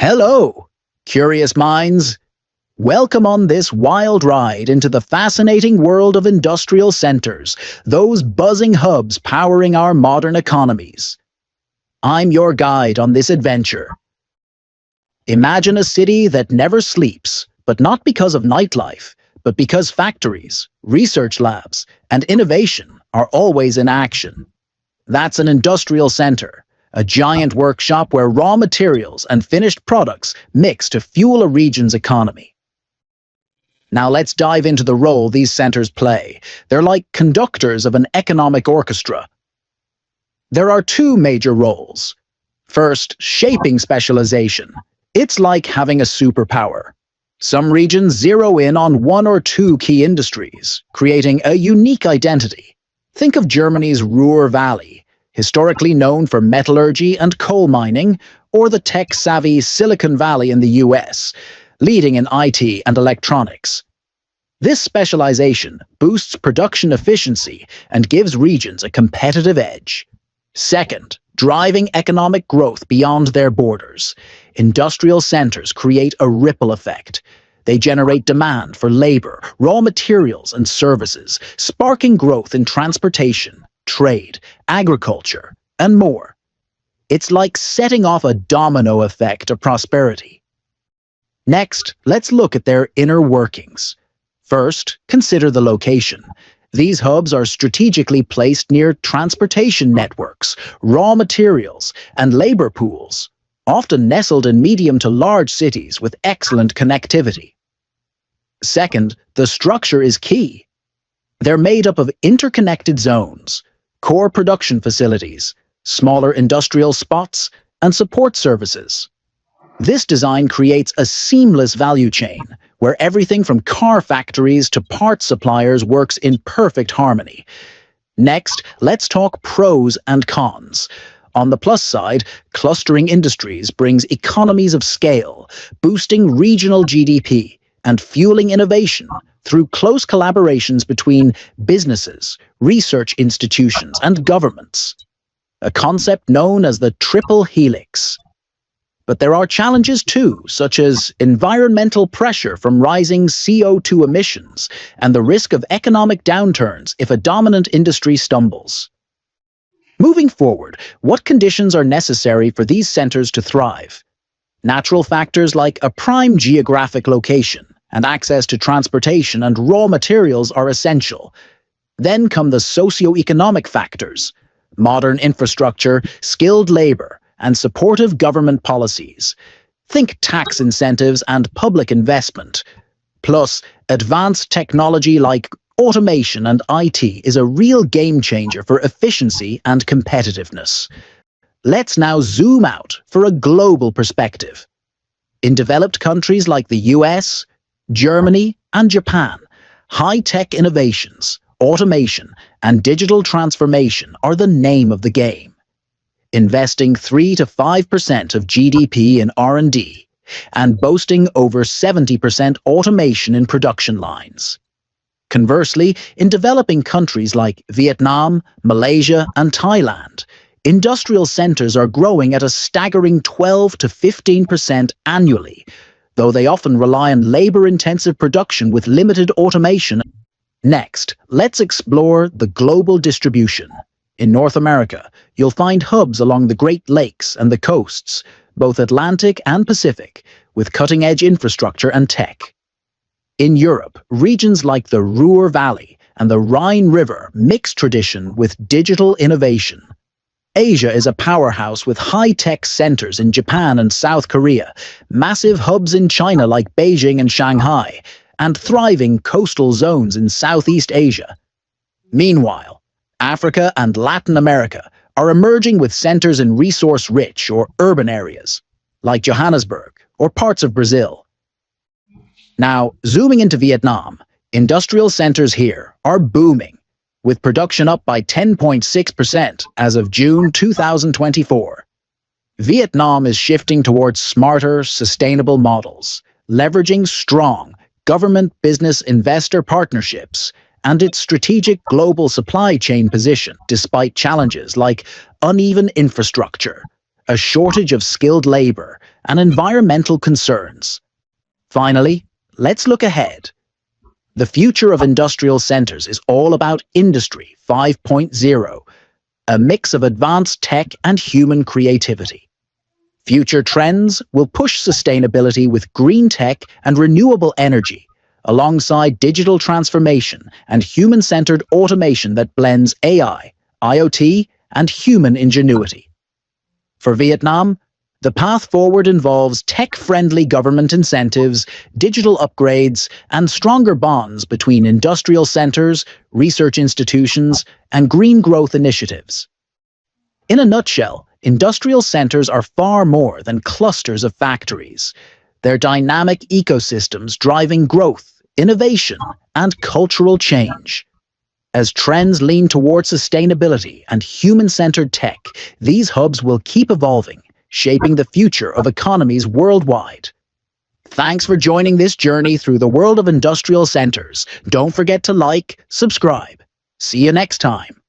Hello, curious minds. Welcome on this wild ride into the fascinating world of industrial centers, those buzzing hubs powering our modern economies. I'm your guide on this adventure. Imagine a city that never sleeps, but not because of nightlife, but because factories, research labs, and innovation are always in action. That's an industrial center, a giant workshop where raw materials and finished products mix to fuel a region's economy. Now let's dive into the role these centers play. They're like conductors of an economic orchestra. There are two major roles. First, shaping specialization. It's like having a superpower. Some regions zero in on one or two key industries, creating a unique identity. Think of Germany's Ruhr Valley, historically known for metallurgy and coal mining, or the tech-savvy Silicon Valley in the US, leading in IT and electronics. This specialization boosts production efficiency and gives regions a competitive edge. Second, driving economic growth beyond their borders. Industrial centers create a ripple effect. They generate demand for labor, raw materials, and services, sparking growth in transportation, trade, agriculture, and more. It's like setting off a domino effect of prosperity. Next, let's look at their inner workings. First, consider the location. These hubs are strategically placed near transportation networks, raw materials, and labor pools, often nestled in medium to large cities with excellent connectivity. Second, the structure is key. They're made up of interconnected zones, core production facilities, smaller industrial spots, and support services. This design creates a seamless value chain, where everything from car factories to parts suppliers works in perfect harmony. Next, let's talk pros and cons. On the plus side, clustering industries brings economies of scale, boosting regional GDP and fueling innovation through close collaborations between businesses, research institutions, and governments. A concept known as the triple helix. But there are challenges too, such as environmental pressure from rising CO2 emissions and the risk of economic downturns if a dominant industry stumbles. Moving forward, what conditions are necessary for these centers to thrive? Natural factors like a prime geographic location and access to transportation and raw materials are essential. Then come the socio-economic factors: modern infrastructure, skilled labor, and supportive government policies. Think tax incentives and public investment. Plus, advanced technology like automation and IT is a real game changer for efficiency and competitiveness. Let's now zoom out for a global perspective. In developed countries like the US, Germany, and Japan, high-tech innovations, automation, and digital transformation are the name of the game. Investing 3 to 5% of GDP in R&D, and boasting over 70% automation in production lines. Conversely, in developing countries like Vietnam, Malaysia, and Thailand, industrial centers are growing at a staggering 12 to 15% annually, though they often rely on labor-intensive production with limited automation. Next, let's explore the global distribution. In North America, you'll find hubs along the Great Lakes and the coasts, both Atlantic and Pacific, with cutting-edge infrastructure and tech. In Europe, regions like the Ruhr Valley and the Rhine River mix tradition with digital innovation. Asia is a powerhouse with high-tech centers in Japan and South Korea, massive hubs in China like Beijing and Shanghai, and thriving coastal zones in Southeast Asia. Meanwhile, Africa and Latin America are emerging with centers in resource-rich or urban areas, like Johannesburg or parts of Brazil. Now, zooming into Vietnam, industrial centers here are booming, with production up by 10.6% as of June 2024. Vietnam is shifting towards smarter, sustainable models, leveraging strong government-business investor partnerships and its strategic global supply chain position despite challenges like uneven infrastructure, a shortage of skilled labor, and environmental concerns. Finally, let's look ahead. The future of industrial centers is all about Industry 5.0, a mix of advanced tech and human creativity. Future trends will push sustainability with green tech and renewable energy, alongside digital transformation and human-centered automation that blends AI, IoT, and human ingenuity. For Vietnam, the path forward involves tech-friendly government incentives, digital upgrades, and stronger bonds between industrial centers, research institutions, and green growth initiatives. In a nutshell, industrial centers are far more than clusters of factories. They're dynamic ecosystems driving growth, innovation, and cultural change. As trends lean toward sustainability and human-centered tech, these hubs will keep evolving, shaping the future of economies worldwide. Thanks for joining this journey through the world of industrial centers. Don't forget to like, subscribe. See you next time.